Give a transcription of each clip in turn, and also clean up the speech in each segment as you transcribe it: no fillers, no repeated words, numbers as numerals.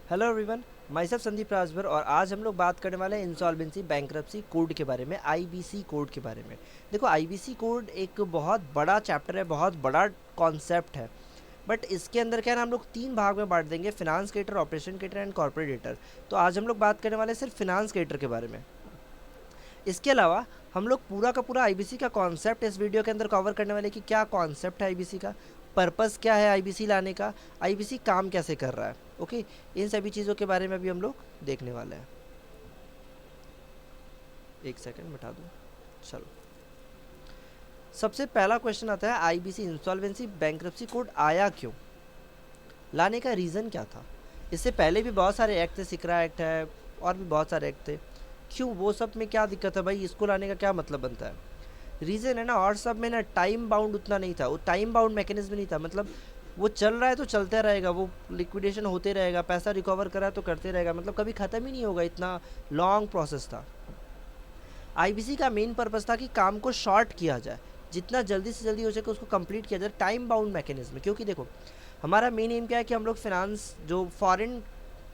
Hello everyone, my self Sandeep Rajbhar और आज हम लोग बात करने वाले हैं इंसॉल्वेंसी बैंक्रप्सी कोड के बारे में, आईबीसी कोड के बारे में। देखो, आईबीसी कोड एक बहुत बड़ा चैप्टर है, बहुत बड़ा कॉन्सेप्ट है। बट इसके अंदर क्या है ना, हम लोग तीन भाग में बांट देंगे, finance creditor, operation creditor and corporate creditor. तो आज हम लोग बात करने वाले हैं सिर्फ फिनांस क्रेडिटर के बारे में। इसके अलावा हम लोग पूरा का पूरा आईबीसी का कॉन्सेप्ट इस वीडियो के अंदर कवर करने वाले कि क्या कॉन्सेप्ट है आईबीसी का, पर्पस क्या है आईबीसी लाने का, आईबीसी काम कैसे कर रहा है। ओके, इन सभी चीज़ों के बारे में भी हम लोग देखने वाले हैं। एक सेकंड बता दूँ। चलो, सबसे पहला क्वेश्चन आता है, आईबीसी इंसॉल्वेंसी बैंक्रप्सी कोड आया क्यों, लाने का रीज़न क्या था। इससे पहले भी बहुत सारे एक्ट थे, सिकरा एक्ट है और भी बहुत सारे एक्ट थे। क्यों, वो सब में क्या दिक्कत है भाई, इसको लाने का क्या मतलब बनता है। रीज़न है ना, और सब में ना टाइम बाउंड उतना नहीं था, वो टाइम बाउंड मैकेनिज्म नहीं था। मतलब वो चल रहा है तो चलते रहेगा, वो लिक्विडेशन होते रहेगा, पैसा रिकवर करा है तो करते रहेगा, मतलब कभी ख़त्म ही नहीं होगा, इतना लॉन्ग प्रोसेस था। आईबीसी का मेन पर्पस था कि काम को शॉर्ट किया जाए, जितना जल्दी से जल्दी हो सके उसको कंप्लीट किया जाए, टाइम बाउंड मैकेनिज्म। क्योंकि देखो, हमारा मेन एम क्या है कि हम लोग फिनांस, जो फॉरेन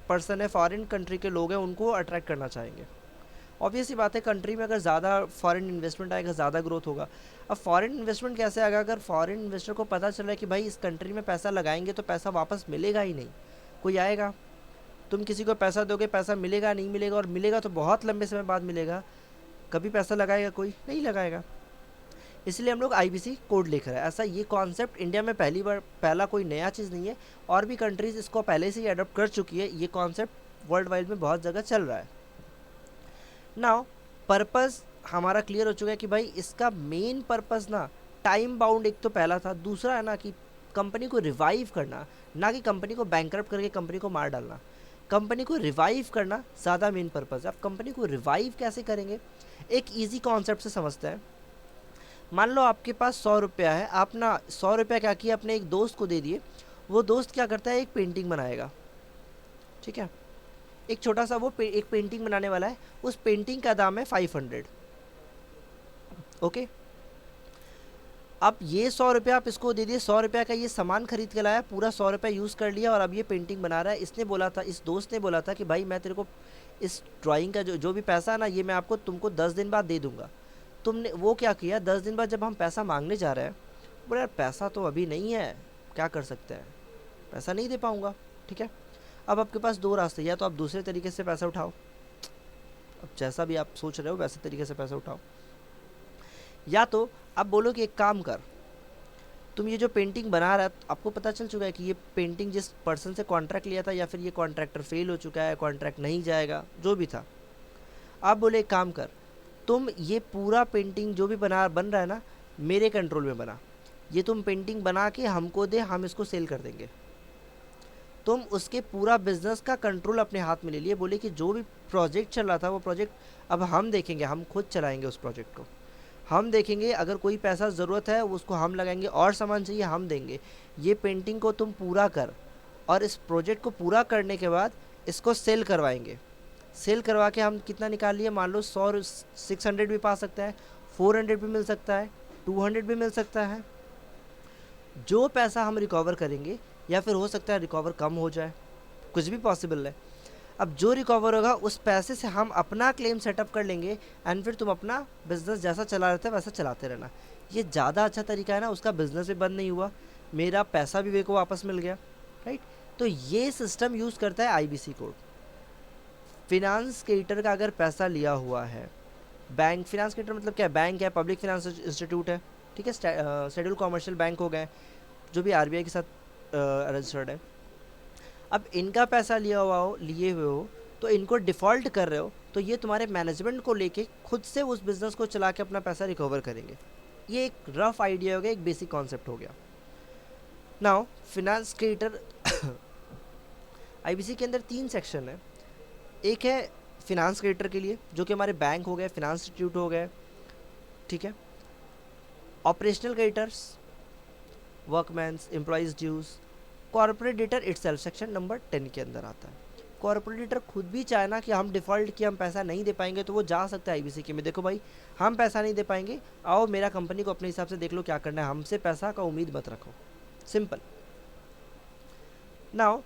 पर्सन है, फॉरेन कंट्री के लोग हैं, उनको अट्रैक्ट करना चाहेंगे। ऑब्वियस ही बात है, कंट्री में अगर ज़्यादा फॉरेन इन्वेस्टमेंट आएगा, ज़्यादा ग्रोथ होगा। अब फॉरेन इन्वेस्टमेंट कैसे आएगा, अगर फॉरेन इन्वेस्टर को पता चला है कि भाई इस कंट्री में पैसा लगाएंगे तो पैसा वापस मिलेगा ही नहीं, कोई आएगा। तुम किसी को पैसा दोगे, पैसा मिलेगा नहीं मिलेगा, और मिलेगा तो बहुत लंबे समय बाद मिलेगा। कभी पैसा लगाएगा, कोई नहीं लगाएगा। इसलिए हम लोग आईबीसी कोड लेकर आए। ऐसा ये कॉन्सेप्ट इंडिया में पहली बार, पहला कोई नया चीज़ नहीं है, और भी कंट्रीज़ इसको पहले से ही अडोप्ट कर चुकी है। ये कॉन्सेप्ट वर्ल्ड वाइड में बहुत जगह चल रहा है। नाउ पर्पस हमारा क्लियर हो चुका है कि भाई इसका मेन पर्पस ना टाइम बाउंड एक तो पहला था, दूसरा है ना कि कंपनी को रिवाइव करना, ना कि कंपनी को बैंकरप्ट करके कंपनी को मार डालना। कंपनी को रिवाइव करना ज़्यादा मेन पर्पस है। अब कंपनी को रिवाइव कैसे करेंगे, एक ईजी कॉन्सेप्ट से समझते हैं। मान लो आपके पास 100 रुपया है, आप ना 100 रुपया क्या किया, अपने एक दोस्त को दे दिए। वो दोस्त क्या करता है, एक पेंटिंग बनाएगा, ठीक है। एक छोटा सा वो एक पेंटिंग बनाने वाला है, उस पेंटिंग का दाम है 500। ओके, अब ये 100 रुपया आप इसको दे दिए, 100 रुपया का ये सामान खरीद के लाया, पूरा 100 रुपया यूज़ कर लिया और अब ये पेंटिंग बना रहा है। इसने बोला था, इस दोस्त ने बोला था कि भाई मैं तेरे को इस ड्राइंग का जो जो भी पैसा है ना, ये मैं आपको तुमको 10 दिन बाद दे दूंगा। तुमने वो क्या किया, 10 दिन बाद जब हम पैसा मांगने जा रहे हैं, बोले यार पैसा तो अभी नहीं है, क्या कर सकते हैं, पैसा नहीं दे पाऊँगा, ठीक है। अब आपके पास दो रास्ते, या तो आप दूसरे तरीके से पैसा उठाओ, अब जैसा भी आप सोच रहे हो वैसे तरीके से पैसा उठाओ, या तो आप बोलो कि एक काम कर, तुम ये जो पेंटिंग बना रहा है, आपको पता चल चुका है कि ये पेंटिंग जिस पर्सन से कॉन्ट्रैक्ट लिया था, या फिर ये कॉन्ट्रैक्टर फेल हो चुका है, कॉन्ट्रैक्ट नहीं जाएगा, जो भी था। आप बोले एक काम कर, तुम ये पूरा पेंटिंग जो भी बन रहा है ना, मेरे कंट्रोल में बना, ये तुम पेंटिंग बना के हमको दे, हम इसको सेल कर देंगे। तुम उसके पूरा बिजनेस का कंट्रोल अपने हाथ में ले लिए, बोले कि जो भी प्रोजेक्ट चल रहा था वो प्रोजेक्ट अब हम देखेंगे, हम खुद चलाएंगे उस प्रोजेक्ट को, हम देखेंगे, अगर कोई पैसा ज़रूरत है उसको हम लगाएंगे, और सामान चाहिए हम देंगे। ये पेंटिंग को तुम पूरा कर, और इस प्रोजेक्ट को पूरा करने के बाद इसको सेल करवाएंगे। सेल करवा के हम कितना निकाल लिए, मान लो 600 भी पा सकता है, 400 भी मिल सकता है, 200 भी मिल सकता है। जो पैसा हम रिकवर करेंगे, या फिर हो सकता है रिकवर कम हो जाए, कुछ भी पॉसिबल है। अब जो रिकवर होगा उस पैसे से हम अपना क्लेम सेटअप कर लेंगे, एंड फिर तुम अपना बिजनेस जैसा चला रहे थे वैसा चलाते रहना। ये ज़्यादा अच्छा तरीका है ना, उसका बिजनेस भी बंद नहीं हुआ, मेरा पैसा भी मेरे को वापस मिल गया, राइट। तो ये सिस्टम यूज़ करता है आईबीसी कोड। फिनांस क्रेडिटर का अगर पैसा लिया हुआ है, बैंक, फिनांस क्रेडिटर मतलब क्या है, बैंक है, पब्लिक फाइनेंस इंस्टीट्यूट है, ठीक है, शेड्यूल कॉमर्शियल बैंक हो गए, जो भी आरबीआई के साथ रजिस्टर्ड है। अब इनका पैसा लिया हुआ हो, लिए हुए हो, तो इनको डिफ़ॉल्ट कर रहे हो, तो ये तुम्हारे मैनेजमेंट को लेके खुद से उस बिज़नेस को चला के अपना पैसा रिकवर करेंगे। ये एक रफ आइडिया हो गया, एक बेसिक कॉन्सेप्ट हो गया। नाउ फिनांस क्रेडिटर आईबीसी के अंदर 3 सेक्शन है। एक है फिनांस क्रेडिटर के लिए, जो कि हमारे बैंक हो गए, फिनांस इंस्टीट्यूट हो गए, ठीक है। Operational creditors, workmans, employees dues. Corporate debtor itself section number 10 के अंदर आता है। कॉर्पोरेट डेटर खुद भी चाहे ना कि हम डिफ़ॉल्ट कि हम पैसा नहीं दे पाएंगे, तो वो जा सकता है आईबीसी के में, देखो भाई हम पैसा नहीं दे पाएंगे, आओ मेरा कंपनी को अपने हिसाब से देख लो क्या करना है, हमसे पैसा का उम्मीद मत रखो, सिंपल। नाउ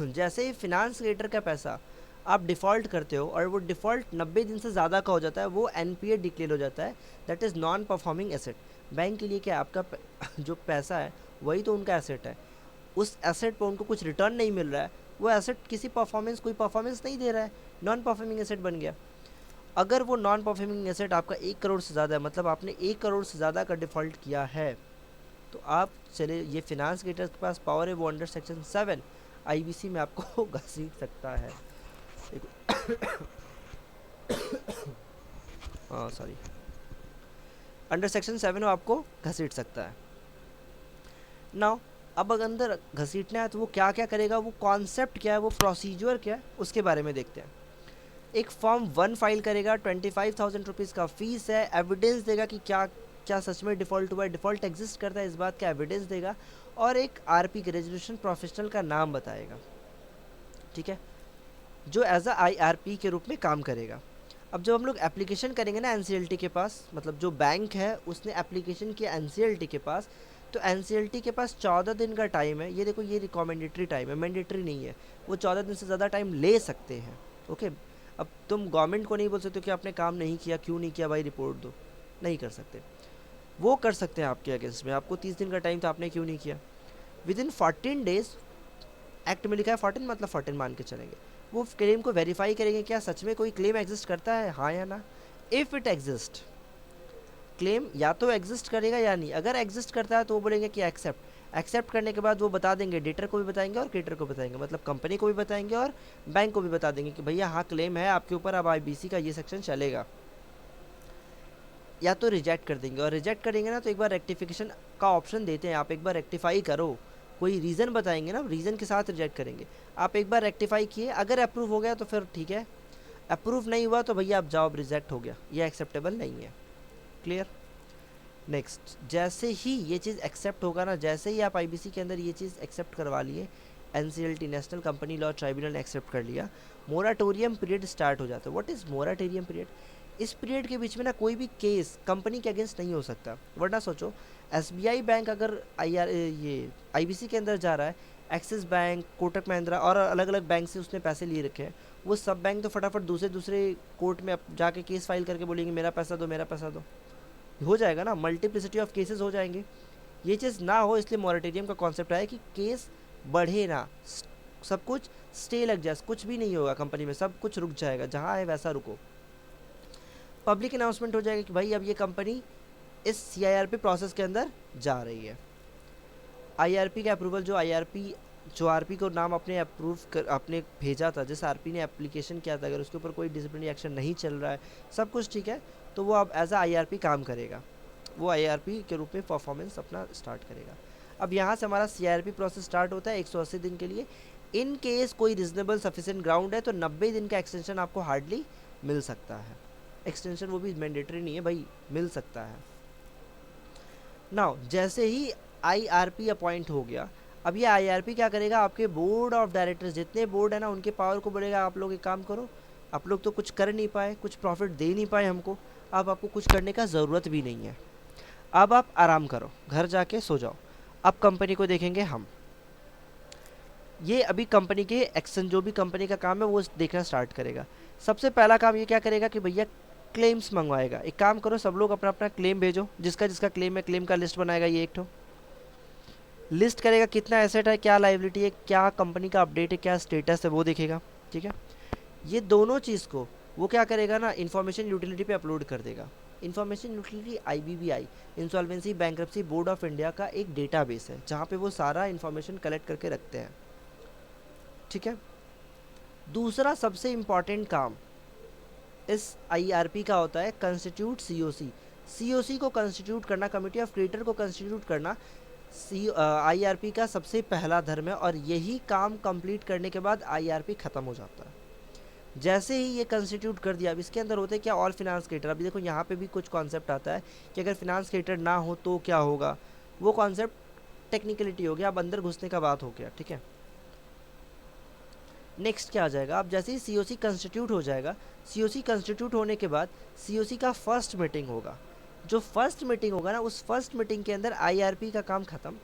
जैसे ही फिनांस क्रिएटर का पैसा आप डिफ़ॉल्ट करते हो और वो डिफ़ॉल्ट 90 दिन से ज़्यादा का हो जाता है, वो एनपीए डिक्लेयर हो जाता है, that is non performing asset. Bank के लिए क्या है, आपका जो पैसा है वही तो उनका एसेट है, उस एसेट पर उनको कुछ रिटर्न नहीं मिल रहा है, वो एसेट किसी कोई परफॉर्मेंस नहीं दे रहा है, नॉन परफॉर्मिंग एसेट बन गया। अगर वो नॉन परफॉर्मिंग एसेट आपका 1 करोड़ से ज़्यादा है, मतलब आपने 1 करोड़ से ज़्यादा का डिफ़ॉल्ट किया है, तो आप चले, ये फिनांस क्रिएटर के पास पावर है, वो अंडर सेक्शन 7 आईबीसी में आपको घसीट सकता है। हाँ सॉरी, अंडर सेक्शन 7 वो आपको घसीट सकता है। नाउ अब अगर अंदर घसीटना है तो वो क्या क्या करेगा, वो कॉन्सेप्ट क्या है, वो प्रोसीजर क्या है, उसके बारे में देखते हैं। एक फॉर्म 1 फाइल करेगा, 25,000 रुपीज़ का फीस है, एविडेंस देगा कि क्या क्या सच में डिफ़ॉल्ट हुआ है, डिफ़ॉल्ट एग्जिस्ट करता है, इस बात का एविडेंस देगा, और एक आरपी के रेजोल्यूशन प्रोफेशनल का नाम बताएगा, ठीक है, जो एज अ आईआरपी के रूप में काम करेगा। अब जब हम लोग एप्लीकेशन करेंगे ना एनसीएलटी के पास, मतलब जो बैंक है उसने एप्लीकेशन किया एनसीएलटी के पास, तो एनसीएलटी के पास 14 दिन का टाइम है। ये देखो, ये रिकमेंडेटरी टाइम है, मैंडेटरी नहीं है, वो 14 दिन से ज़्यादा टाइम ले सकते हैं। ओके, अब तुम गवर्नमेंट को नहीं बोल सकते कि आपने काम नहीं किया, क्यों नहीं किया भाई, रिपोर्ट दो, नहीं कर सकते। वो कर सकते हैं आपके अगेंस्ट में, आपको 30 दिन का टाइम था, आपने क्यों नहीं किया, विद इन 14 डेज, एक्ट में लिखा है 14, मतलब 14 मान के चलेंगे, वो क्लेम को वेरीफाई करेंगे, क्या सच में कोई क्लेम एग्जिस्ट करता है, हाँ या ना। इफ़ इट एग्जिस्ट, क्लेम या तो एग्जिस्ट करेगा या नहीं, अगर एग्जिस्ट करता है तो वो बोलेंगे कि एक्सेप्ट करने के बाद वो बता देंगे, डेटर को भी बताएंगे और क्रेडिटर को बताएंगे, मतलब कंपनी को भी बताएंगे और बैंक को भी बता देंगे कि भैया हाँ क्लेम है आपके ऊपर, अब आईबीसी का ये सेक्शन चलेगा। या तो रिजेक्ट कर देंगे, और रिजेक्ट करेंगे ना तो एक बार रेक्टिफिकेशन का ऑप्शन देते हैं, आप एक बार रेक्टिफाई करो, कोई रीज़न बताएंगे ना, रीज़न के साथ रिजेक्ट करेंगे। आप एक बार रेक्टिफाई किए, अगर अप्रूव हो गया तो फिर ठीक है, अप्रूव नहीं हुआ तो भैया आप जाओ, रिजेक्ट हो गया, ये एक्सेप्टेबल नहीं है। क्लियर। नेक्स्ट, जैसे ही ये चीज़ एक्सेप्ट होगा ना, जैसे ही आप आईबीसी के अंदर ये चीज़ एक्सेप्ट करवा लिए, NCLT national company law tribunal ने एक्सेप्ट कर लिया, मोराटोरियम पीरियड स्टार्ट हो जाता है। What is moratorium period? इस पीरियड के बीच में ना कोई भी केस कंपनी के अगेंस्ट नहीं हो सकता। वरना सोचो, एसबीआई बैंक अगर ये आईबीसी के अंदर जा रहा है, एक्सिस बैंक, कोटक महिंद्रा और अलग अलग बैंक से उसने पैसे लिए रखे हैं, वो सब बैंक तो फटाफट दूसरे कोर्ट में जाके केस फाइल करके बोलेंगे मेरा पैसा दो, मेरा पैसा दो, हो जाएगा ना, मल्टीप्लिसिटी ऑफ केसेस हो जाएंगे। ये चीज़ ना हो, इसलिए मॉरेटोरियम का कॉन्सेप्ट है कि केस बढ़े ना, सब कुछ स्टे लग जाए, कुछ भी नहीं होगा कंपनी में, सब कुछ रुक जाएगा, जहाँ है वैसा रुको। पब्लिक अनाउंसमेंट हो जाएगा कि भाई अब ये कंपनी इस सीआईआरपी प्रोसेस के अंदर जा रही है। आईआरपी का अप्रूवल, जो आरपी को नाम अपने अप्रूव कर आपने भेजा था, जिस आरपी ने एप्लीकेशन किया था, अगर उसके ऊपर कोई डिसिप्लिनरी एक्शन नहीं चल रहा है, सब कुछ ठीक है, तो वो अब एज अ आईआरपी काम करेगा, वो आईआरपी के रूप में परफॉर्मेंस अपना स्टार्ट करेगा। अब यहाँ से हमारा सीआईआरपी प्रोसेस स्टार्ट होता है 180 दिन के लिए। इन केस कोई रिजनेबल सफिशिएंट ग्राउंड है तो 90 दिन का एक्सटेंशन आपको हार्डली मिल सकता है। एक्सटेंशन वो भी मैंडेटरी नहीं है भाई, मिल सकता है। नाउ जैसे ही आईआरपी अपॉइंट हो गया, अब ये आईआरपी क्या करेगा, आपके बोर्ड ऑफ डायरेक्टर्स जितने बोर्ड है ना, उनके पावर को बोलेगा आप लोग एक काम करो, आप लोग तो कुछ कर नहीं पाए, कुछ प्रॉफिट दे नहीं पाए हमको, अब आपको कुछ करने का ज़रूरत भी नहीं है, अब आप आराम करो, घर जाके सो जाओ, अब कंपनी को देखेंगे हम। ये अभी कंपनी के एक्शन, जो भी कंपनी का काम है वो देखना स्टार्ट करेगा। सबसे पहला काम ये क्या करेगा कि भैया क्लेम्स मंगवाएगा। एक काम करो, सब लोग अपना अपना क्लेम भेजो, जिसका जिसका क्लेम है, क्लेम का लिस्ट बनाएगा, ये एक लिस्ट करेगा, कितना एसेट है, क्या लाइबिलिटी है, क्या कंपनी का अपडेट है, क्या स्टेटस है, वो देखेगा। ठीक है, ये दोनों चीज़ को वो क्या करेगा ना, इन्फॉर्मेशन यूटिलिटी पे अपलोड कर देगा। Information utility IBBI, insolvency bankruptcy board of India का एक डेटाबेस है, जहाँ पे वो सारा इन्फॉर्मेशन कलेक्ट करके रखते हैं। ठीक है, दूसरा सबसे इम्पॉर्टेंट काम इस आईआरपी का होता है कंस्टिट्यूट सीओसी। सीओसी को कंस्टिट्यूट करना, कमिटी ऑफ क्रेडिटर को कंस्टिट्यूट करना आईआरपी का सबसे पहला धर्म है, और यही काम कंप्लीट करने के बाद आईआरपी ख़त्म हो जाता है। जैसे ही ये कंस्टिट्यूट कर दिया, अब इसके अंदर होते हैं क्या, ऑल फिनांस क्रेडिटर। अभी देखो यहाँ पे भी कुछ कॉन्सेप्ट आता है कि अगर फिनांस क्रेडिटर ना हो तो क्या होगा, वो कॉन्सेप्ट टेक्निकलिटी हो गया, अब अंदर घुसने का बात हो गया। ठीक है, नेक्स्ट क्या आ जाएगा, अब जैसे ही सीओसी कंस्टिट्यूट हो जाएगा, सीओसी कंस्टिट्यूट होने के बाद सीओसी का फर्स्ट मीटिंग होगा। जो फर्स्ट मीटिंग होगा ना, उस फर्स्ट मीटिंग के अंदर आईआरपी का काम ख़त्म,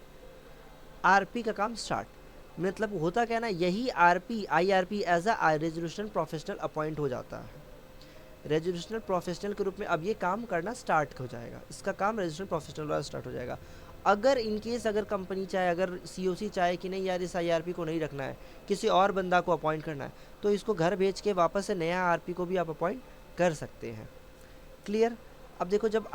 आरपी का काम स्टार्ट। मतलब होता क्या ना, यही RP IRP as a resolution professional appoint हो जाता है, रेजोल्यूशनल प्रोफेशनल के रूप में अब ये काम करना स्टार्ट हो जाएगा, इसका काम रेजोल्यूशनल प्रोफेशनल वाला स्टार्ट हो जाएगा। अगर इन केस अगर कंपनी चाहे, अगर सीओसी चाहे कि नहीं यार इस आईआरपी को नहीं रखना है, किसी और बंदा को अपॉइंट करना है, तो इसको घर भेज के वापस से नया आरपी को भी आप अपॉइंट कर सकते हैं। क्लियर। अब देखो जब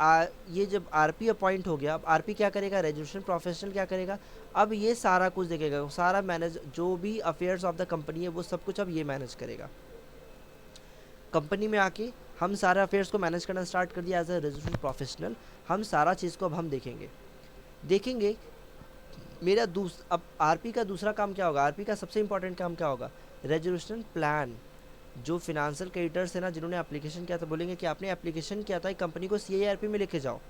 ये जब आरपी अपॉइंट हो गया, अब आरपी क्या करेगा, रेजोल्यूशन प्रोफेशनल क्या करेगा, अब ये सारा कुछ देखेगा, सारा मैनेज जो भी अफेयर्स ऑफ द कंपनी है वो सब कुछ अब ये मैनेज करेगा। कंपनी में आके हम सारे अफेयर्स को मैनेज करना स्टार्ट कर दिया एज अ रेजोल्यूशन प्रोफेशनल, हम सारा चीज़ को अब हम देखेंगे। मेरा अब आरपी का दूसरा काम क्या होगा, आरपी का सबसे इंपॉर्टेंट काम क्या होगा, रेजोल्यूशन प्लान। जो फिनेंशियल क्रेडिटर्स है ना, जिन्होंने एप्लीकेशन किया था, बोलेंगे कि आपने एप्लीकेशन किया था कंपनी को सीआईआरपी में लेके जाओ,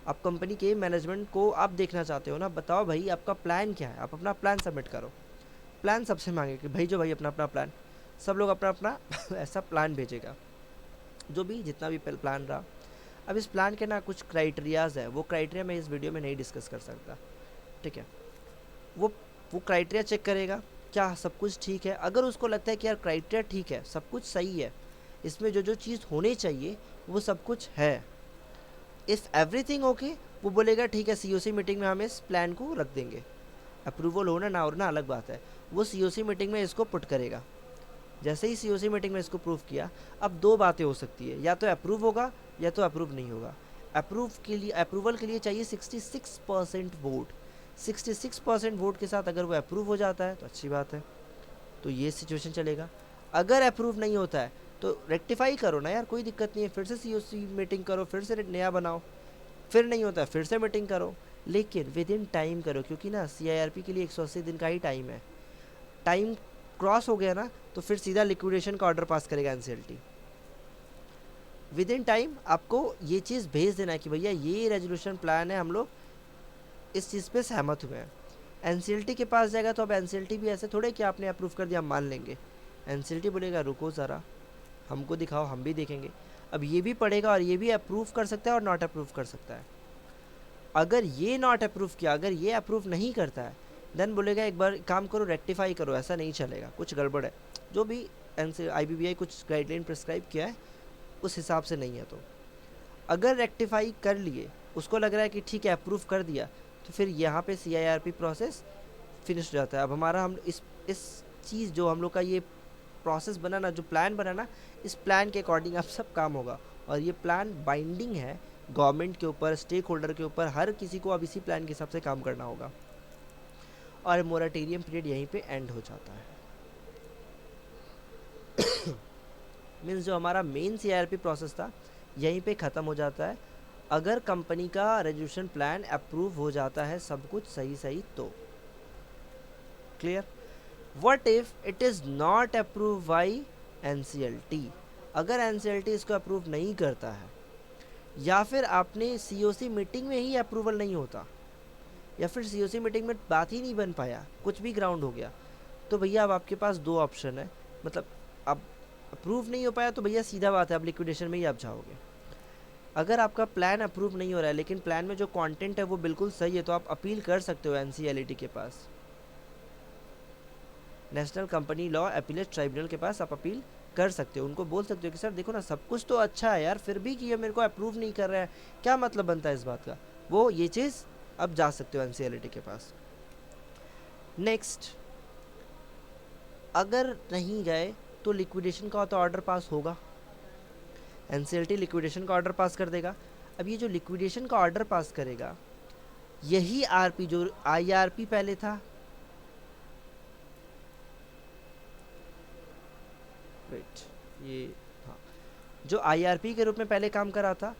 आप कंपनी के मैनेजमेंट को आप देखना चाहते हो ना, बताओ भाई आपका प्लान क्या है, आप अपना प्लान सबमिट करो। प्लान सबसे मांगे कि भाई जो भाई अपना अपना प्लान, सब लोग अपना अपना ऐसा प्लान भेजेगा, जो भी जितना भी प्लान रहा। अब इस प्लान के ना कुछ क्राइटेरियाज़ है, वो क्राइटेरिया मैं इस वीडियो में नहीं डिस्कस कर सकता, ठीक है। वो क्राइटेरिया चेक करेगा क्या सब कुछ ठीक है, अगर उसको लगता है कि यार क्राइटेरिया ठीक है, सब कुछ सही है, इसमें जो जो चीज़ होनी चाहिए वो सब कुछ है, इफ़ एवरीथिंग ओके, वो बोलेगा ठीक है सीओसी मीटिंग में हम इस प्लान को रख देंगे। अप्रूवल होना ना होना अलग बात है, वो सीओसी मीटिंग में इसको पुट करेगा। जैसे ही सीओसी मीटिंग में इसको प्रूव किया, अब दो बातें हो सकती है, या तो अप्रूव होगा या तो अप्रूव नहीं होगा। अप्रूवल के लिए चाहिए 66% वोट, 66% वोट के साथ अगर वो अप्रूव हो जाता है तो अच्छी बात है, तो ये सिचुएशन चलेगा। अगर अप्रूव नहीं होता है तो रेक्टिफाई करो ना यार, कोई दिक्कत नहीं है, फिर से सीओसी मीटिंग करो, फिर से नया बनाओ, फिर नहीं होता है फिर से मीटिंग करो, लेकिन विद इन टाइम करो, क्योंकि ना सीआईआरपी के लिए 180 दिन का ही टाइम है। टाइम क्रॉस हो गया ना तो फिर सीधा लिक्विडेशन का ऑर्डर पास करेगा एनसीएलटी। विद इन टाइम आपको ये चीज़ भेज देना है कि भैया ये रेजोल्यूशन प्लान है, हम लोग इस चीज़ पे सहमत हुए हैं। एनसीएलटी के पास जाएगा तो अब एनसीएलटी भी ऐसे थोड़े कि आपने अप्रूव कर दिया हम मान लेंगे, एनसीएलटी बोलेगा रुको ज़रा हमको दिखाओ, हम भी देखेंगे। अब ये भी पढ़ेगा और ये भी अप्रूव कर सकता है और नॉट अप्रूव कर सकता है। अगर ये नॉट अप्रूव किया, अगर ये अप्रूव नहीं करता है, देन बोलेगा एक बार काम करो रेक्टिफाई करो, ऐसा नहीं चलेगा, कुछ गड़बड़ है, जो भी IBBI कुछ गाइडलाइन प्रिस्क्राइब किया है उस हिसाब से नहीं है। तो अगर रेक्टिफाई कर लिए, उसको लग रहा है कि ठीक है अप्रूव कर दिया, तो फिर यहाँ पे CIRP प्रोसेस फिनिश हो जाता है। अब हमारा हम इस चीज़ जो हम लोग का ये प्रोसेस बना ना, जो प्लान बना ना, इस प्लान के अकॉर्डिंग अब सब काम होगा, और ये प्लान बाइंडिंग है गवर्नमेंट के ऊपर, स्टेक होल्डर के ऊपर, हर किसी को अब इसी प्लान के हिसाब से काम करना होगा, और मोरेटोरियम पीरियड यहीं पे एंड हो जाता है। मीन्स जो हमारा मेन CIRP प्रोसेस था यहीं पे ख़त्म हो जाता है, अगर कंपनी का रेजोल्यूशन प्लान अप्रूव हो जाता है सब कुछ सही तो। Clear. What if it is not approve by NCLT, अगर NCLT इसको अप्रूव नहीं करता है, या फिर आपने COC मीटिंग में ही अप्रूवल नहीं होता, या फिर COC मीटिंग में बात ही नहीं बन पाया, कुछ भी ग्राउंड हो गया, तो भैया अब आपके पास दो ऑप्शन है, मतलब अब अप्रूव नहीं हो पाया तो भैया सीधा बात है अब लिक्विडेशन में ही आप जाओगे। अगर आपका प्लान अप्रूव नहीं हो रहा है लेकिन प्लान में जो कंटेंट है वो बिल्कुल सही है, तो आप अपील कर सकते हो NCLT के पास, national company law appellate tribunal के पास आप अपील कर सकते हो। उनको बोल सकते हो कि सर देखो ना सब कुछ तो अच्छा है यार, फिर भी कि ये मेरे को अप्रूव नहीं कर रहा है, क्या मतलब बनता है इस बात का, वो ये चीज़ अब जा सकते हो NCLT के पास। नेक्स्ट, अगर नहीं गए तो लिक्विडेशन का तो ऑर्डर पास होगा, NCLT लिक्विडेशन का ऑर्डर पास कर देगा। अब ये जो लिक्विडेशन का ऑर्डर पास करेगा, यही आरपी जो IRP पहले था, वेट ये हाँ, जो IRP के रूप में पहले काम कर रहा था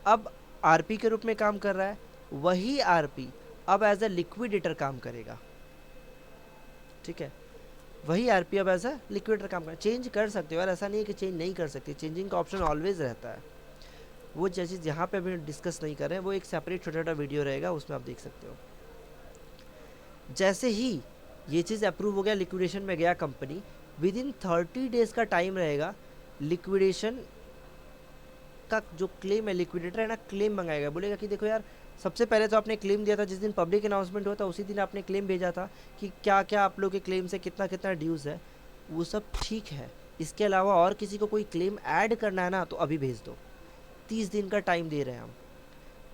अब RP के रूप में काम कर रहा है, वही RP अब एज अ लिक्विडेटर काम करेगा। ठीक है, वही RP अब एज अ लिक्विडेटर काम करेगा। चेंज कर सकते हो यार, ऐसा नहीं है कि चेंज नहीं कर सकते, चेंजिंग का ऑप्शन ऑलवेज रहता है। वो जैसे यहाँ पे अभी डिस्कस नहीं कर रहे हैं, वो एक सेपरेट छोटा छोटा वीडियो रहेगा, उसमें आप देख सकते हो। जैसे ही ये चीज़ अप्रूव हो गया, लिक्विडेशन में गया कंपनी, विद इन 30 डेज का टाइम रहेगा, लिक्विडेशन का जो क्लेम है, लिक्विडेटर है ना, क्लेम मंगाएगा, बोलेगा कि देखो यार सबसे पहले तो आपने क्लेम दिया था, जिस दिन पब्लिक अनाउंसमेंट हुआ था उसी दिन आपने क्लेम भेजा था कि क्या क्या आप लोग के क्लेम से कितना कितना ड्यूज़ है, वो सब ठीक है। इसके अलावा और किसी को कोई क्लेम ऐड करना है ना तो अभी भेज दो। 30 दिन का टाइम दे रहे हैं हम।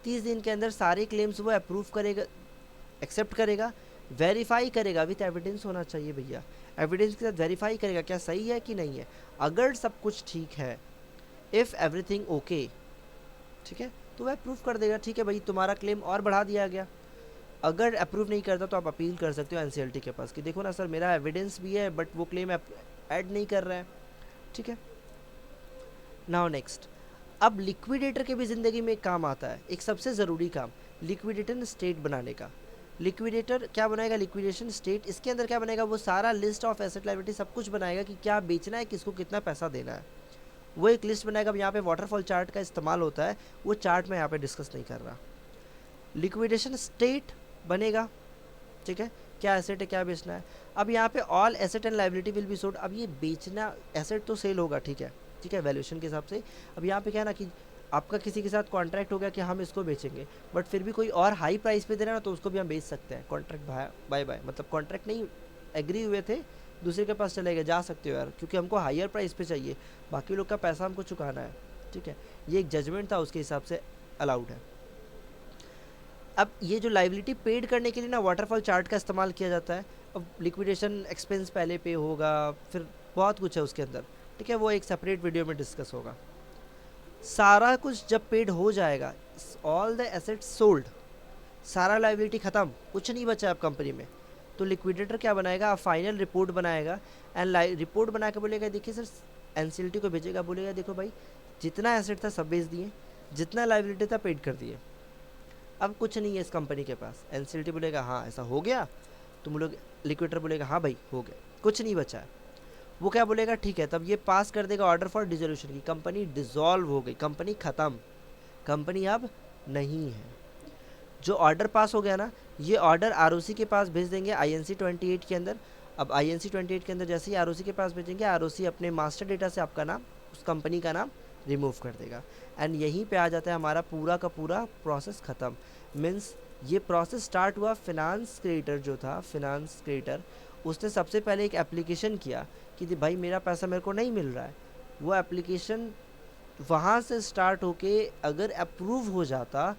30 दिन के अंदर सारे क्लेम्स वो अप्रूव करेगा, एक्सेप्ट करेगा, वेरीफाई करेगा, विथ एविडेंस होना चाहिए भैया। एविडेंस के साथ वेरीफाई करेगा क्या सही है कि नहीं है। अगर सब कुछ ठीक है, इफ़ एवरीथिंग ओके, ठीक है, तो वह अप्रूव कर देगा। ठीक है भाई, तुम्हारा क्लेम और बढ़ा दिया गया। अगर अप्रूव नहीं करता तो आप अपील कर सकते हो एनसीएलटी के पास कि देखो ना सर, मेरा एविडेंस भी है बट वो क्लेम ऐड नहीं कर रहा है। ठीक है, नाउ नेक्स्ट, अब लिक्विडेटर के भी ज़िंदगी में एक काम आता है, एक सबसे ज़रूरी काम, लिक्विडेटर स्टेट बनाने का। लिक्विडेटर क्या बनाएगा, लिक्विडेशन स्टेट। इसके अंदर क्या बनाएगा, वो सारा लिस्ट ऑफ एसेट लायबिलिटी सब कुछ बनाएगा कि क्या बेचना है, किसको कितना पैसा देना है, वो एक लिस्ट बनाएगा। अब यहाँ पे वाटरफॉल चार्ट का इस्तेमाल होता है, वो चार्ट मैं यहाँ पे डिस्कस नहीं कर रहा। लिक्विडेशन स्टेट बनेगा, ठीक है, क्या एसेट है क्या बेचना है। अब यहाँ पे all asset and liability will be sold. अब ये बेचना, एसेट तो सेल होगा, ठीक है, ठीक है, वैल्यूएशन के हिसाब से। अब यहाँ पे क्या है ना कि आपका किसी के साथ कॉन्ट्रैक्ट हो गया कि हम इसको बेचेंगे, बट फिर भी कोई और हाई प्राइस पे दे रहा है ना तो उसको भी हम बेच सकते हैं। कॉन्ट्रैक्ट बाय बाय, मतलब कॉन्ट्रैक्ट नहीं एग्री हुए थे, दूसरे के पास चले गए, जा सकते हो यार, क्योंकि हमको हायर प्राइस पे चाहिए, बाकी लोग का पैसा हमको चुकाना है। ठीक है, ये एक जजमेंट था, उसके हिसाब से अलाउड है। अब ये जो लाइबिलिटी पेड करने के लिए ना वाटरफॉल चार्ट का इस्तेमाल किया जाता है। अब लिक्विडेशन एक्सपेंस पहले पे होगा, फिर बहुत कुछ है उसके अंदर, ठीक है, वो एक सेपरेट वीडियो में डिस्कस होगा। सारा कुछ जब पेड हो जाएगा, ऑल द एसेट्स सोल्ड, सारा लाइबिलिटी ख़त्म, कुछ नहीं बचा अब कंपनी में, तो लिक्विडेटर क्या बनाएगा, फाइनल रिपोर्ट बनाएगा एंड रिपोर्ट बना के बोलेगा देखिए सर, एनसीएलटी को भेजेगा, बोलेगा देखो भाई जितना एसेट था सब बेच दिए, जितना लाइबिलिटी था पेड कर दिए, अब कुछ नहीं है इस कंपनी के पास। एनसीएलटी बोलेगा हाँ ऐसा हो गया, तुम लोग, लिक्विडेटर बोलेगा हाँ भाई हो गया, कुछ नहीं बचा है। वो क्या बोलेगा, ठीक है, तब ये पास कर देगा ऑर्डर फॉर डिसोल्यूशन की, कंपनी डिसॉल्व हो गई, कंपनी ख़त्म, कंपनी अब नहीं है। जो ऑर्डर पास हो गया ना, ये ऑर्डर आरओसी के पास भेज देंगे आईएनसी 28 के अंदर। अब आईएनसी 28 के अंदर जैसे ही आरओसी के पास भेजेंगे, आरओसी अपने मास्टर डेटा से आपका नाम, उस कंपनी का नाम रिमूव कर देगा एंड यहीं पे आ जाता है हमारा पूरा का पूरा प्रोसेस ख़त्म। मीन्स ये प्रोसेस स्टार्ट हुआ, फिनांस क्रिएटर जो था, फिनांस क्रिएटर, उसने सबसे पहले एक एप्लीकेशन किया कि भाई मेरा पैसा मेरे को नहीं मिल रहा है। वो एप्लीकेशन वहाँ से स्टार्ट होके अगर अप्रूव हो जाता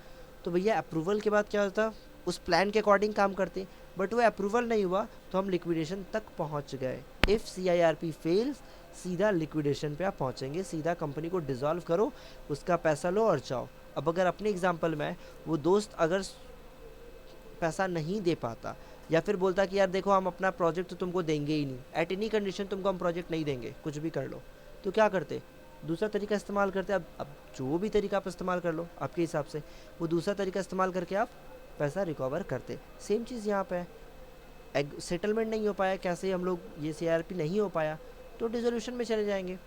तो भैया अप्रूवल के बाद क्या होता, उस प्लान के अकॉर्डिंग काम करते, बट वो अप्रूवल नहीं हुआ तो हम लिक्विडेशन तक पहुँच गए। इफ़ CIRP फेल्स, सीधा लिक्विडेशन पे आप पहुँचेंगे, सीधा कंपनी को डिज़ोल्व करो, उसका पैसा लो और जाओ। अब अगर अपने एग्जांपल में वो दोस्त अगर पैसा नहीं दे पाता या फिर बोलता कि यार देखो हम अपना प्रोजेक्ट तो तुमको देंगे ही नहीं, एट एनी कंडीशन तुमको हम प्रोजेक्ट नहीं देंगे, कुछ भी कर लो, तो क्या करते, दूसरा तरीका इस्तेमाल करते। अब जो भी तरीका आप इस्तेमाल कर लो आपके हिसाब से, वो दूसरा तरीका इस्तेमाल करके आप पैसा रिकवर करते। सेम चीज़ यहाँ पे है, सेटलमेंट नहीं हो पाया, कैसे हम लोग, ये CIRP नहीं हो पाया तो डिसोल्यूशन में चले जाएंगे।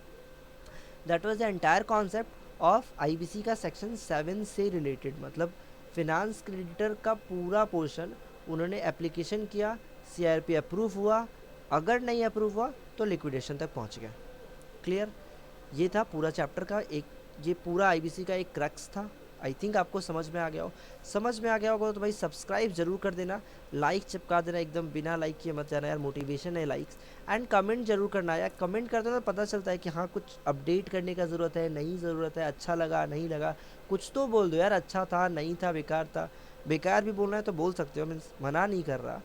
That was the entire concept of IBC का सेक्शन 7 से रिलेटेड, मतलब फिनांस क्रेडिटर का पूरा पोर्शन उन्होंने एप्लीकेशन किया, CIRP अप्रूव हुआ, अगर नहीं अप्रूव हुआ तो लिक्विडेशन तक पहुंच गया। क्लियर, ये था पूरा चैप्टर का एक, ये पूरा IBC का एक क्रक्स था। आई थिंक आपको समझ में आ गया हो, समझ में आ गया होगा तो भाई सब्सक्राइब जरूर कर देना, लाइक चिपका देना, एकदम बिना लाइक किए मत जाना यार, मोटिवेशन है लाइक्स, एंड कमेंट जरूर करना यार, कमेंट करते तो पता चलता है कि हाँ कुछ अपडेट करने का ज़रूरत है, नहीं ज़रूरत है, अच्छा लगा नहीं लगा, कुछ तो बोल दो यार, अच्छा था नहीं था, बेकार था, बेकार भी बोलना है तो बोल सकते हो, मीन्स मना नहीं कर रहा,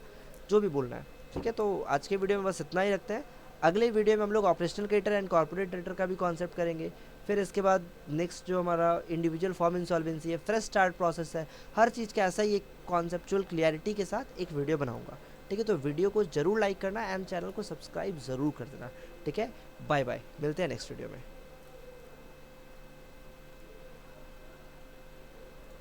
जो भी बोलना है। ठीक है, तो आज के वीडियो में बस इतना ही रखते हैं। अगले वीडियो में हम लोग operational creditor and corporate creditor का भी कॉन्सेप्ट करेंगे। फिर इसके बाद नेक्स्ट जो हमारा इंडिविजुअल फॉर्म इंसॉल्वेंसी है, फ्रेश स्टार्ट प्रोसेस है, हर चीज़ का ऐसा ही एक कॉन्सेप्चुअल क्लियरिटी के साथ एक वीडियो बनाऊंगा। ठीक है, तो वीडियो को ज़रूर लाइक करना एंड चैनल को सब्सक्राइब ज़रूर कर देना। ठीक है, बाय बाय, मिलते हैं नेक्स्ट वीडियो में।